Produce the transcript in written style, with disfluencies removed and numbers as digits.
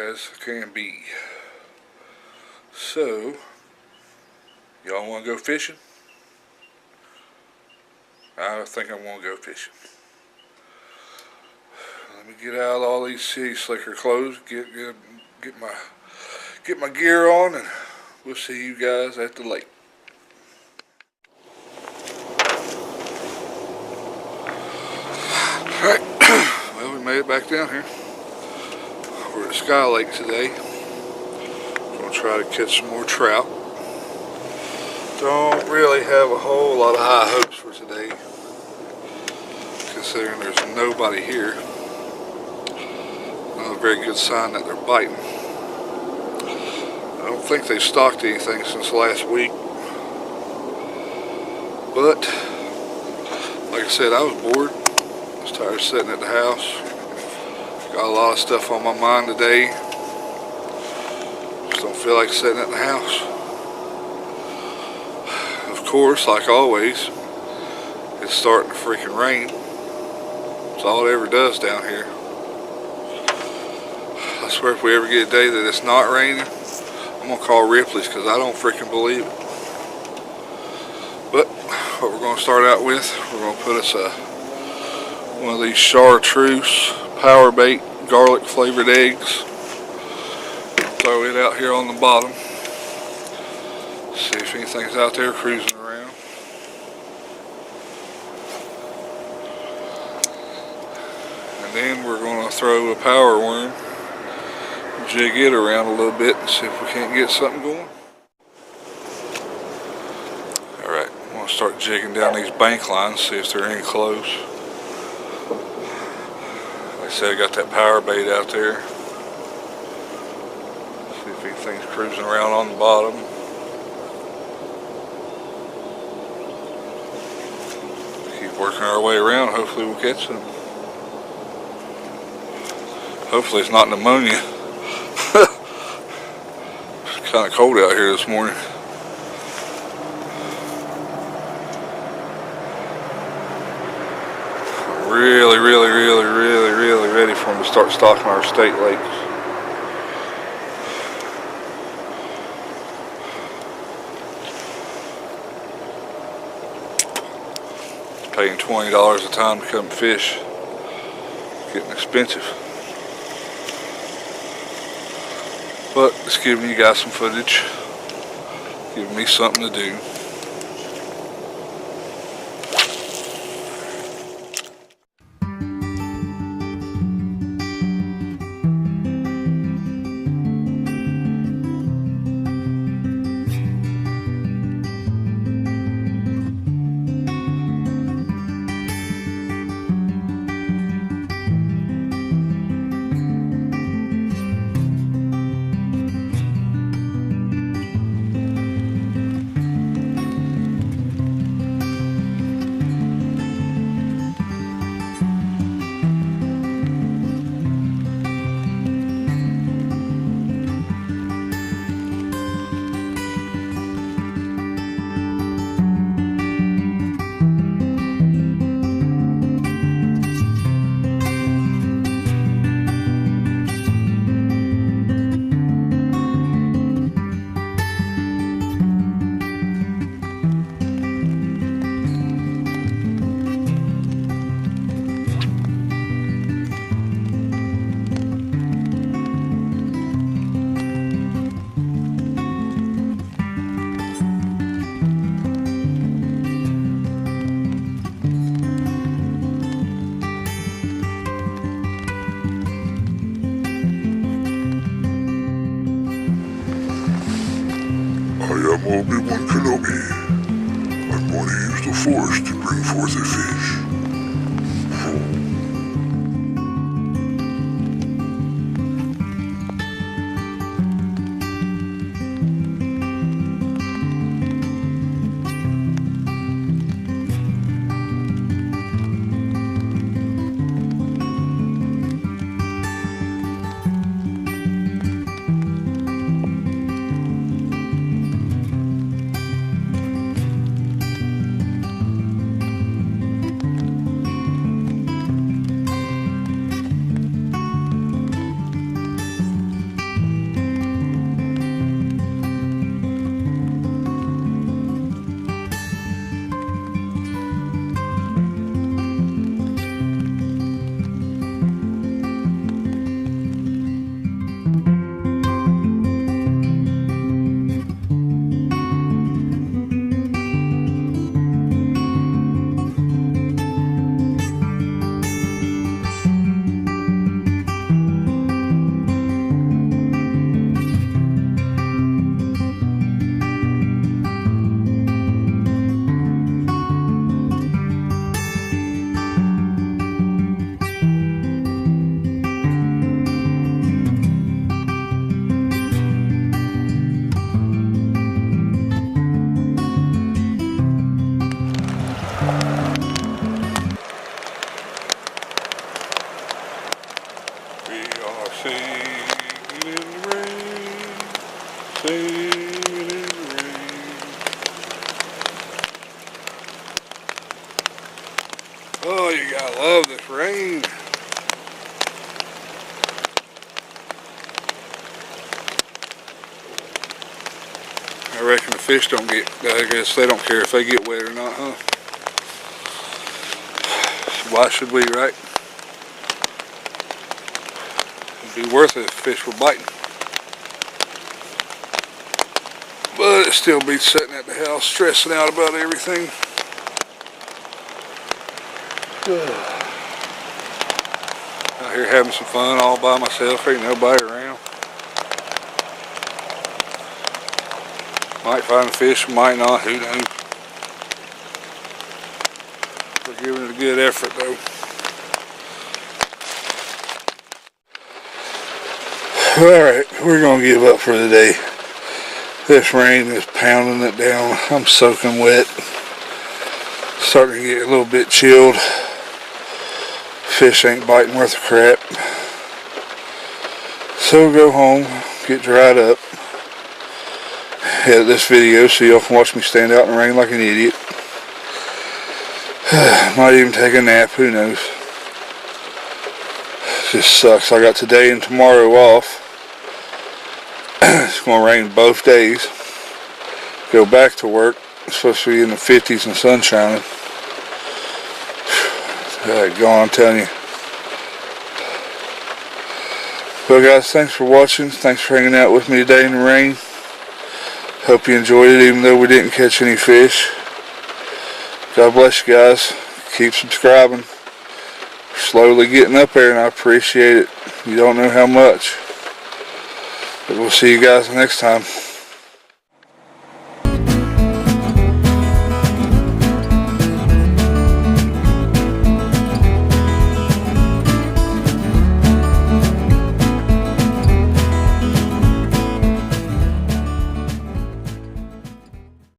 as can be. So, y'all want to go fishing? I think I'm going to go fishing. Let me get out all these city slicker clothes, get my gear on, and we'll see you guys at the lake. Alright, well, we made it back down here. We're at Sky Lake today. We're going to try to catch some more trout. Don't really have a whole lot of high hopes for today, considering there's nobody here. Not a very good sign that they're biting. I don't think they've stocked anything since last week. But, like I said, I was bored. I was tired of sitting at the house. Got a lot of stuff on my mind today. Just don't feel like sitting at the house. Of course, like always, it's starting to freaking rain. That's all it ever does down here. I swear if we ever get a day that it's not raining, I'm going to call Ripley's, because I don't freaking believe it. But what we're going to start out with, we're going to put us one of these chartreuse power bait garlic flavored eggs. Throw it out here on the bottom. See if anything's out there cruising around. And then we're going to throw a power worm, jig it around a little bit, and see if we can't get something going. Alright, I'm going to start jigging down these bank lines, see if they're any close. Like I said, I got that power bait out there. See if anything's cruising around on the bottom. Keep working our way around, hopefully we'll catch them. Hopefully it's not pneumonia. It's kind of cold out here this morning. I'm really ready for them to start stocking our state lakes. Paying $20 a time to come fish. It's getting expensive. But it's giving you guys some footage. Giving me something to do. I am Obi-Wan Kenobi. I'm going to use the Force to bring forth a fish. Singing in the rain. Oh, you gotta love this rain. I reckon the fish don't get, I guess they don't care if they get wet or not, huh? Why should we, right? It'd be worth it if fish were biting. But it still beats sitting at the house stressing out about everything. Out here having some fun all by myself, ain't nobody around. Might find a fish, might not, who knows. We're giving it a good effort though. Alright, we're gonna give up for the day. This rain is pounding it down. I'm soaking wet. Starting to get a little bit chilled. Fish ain't biting worth a crap. So go home, get dried up, edit this video so y'all can watch me stand out in the rain like an idiot. Might even take a nap, who knows. Just sucks. I got today and tomorrow off. It's going to rain both days. Go back to work. It's supposed to be in the 50s and sun shining. Gone, I'm telling you. Well guys, thanks for watching. Thanks for hanging out with me today in the rain. Hope you enjoyed it even though we didn't catch any fish. God bless you guys. Keep subscribing. We're slowly getting up there and I appreciate it. You don't know how much. But we'll see you guys next time.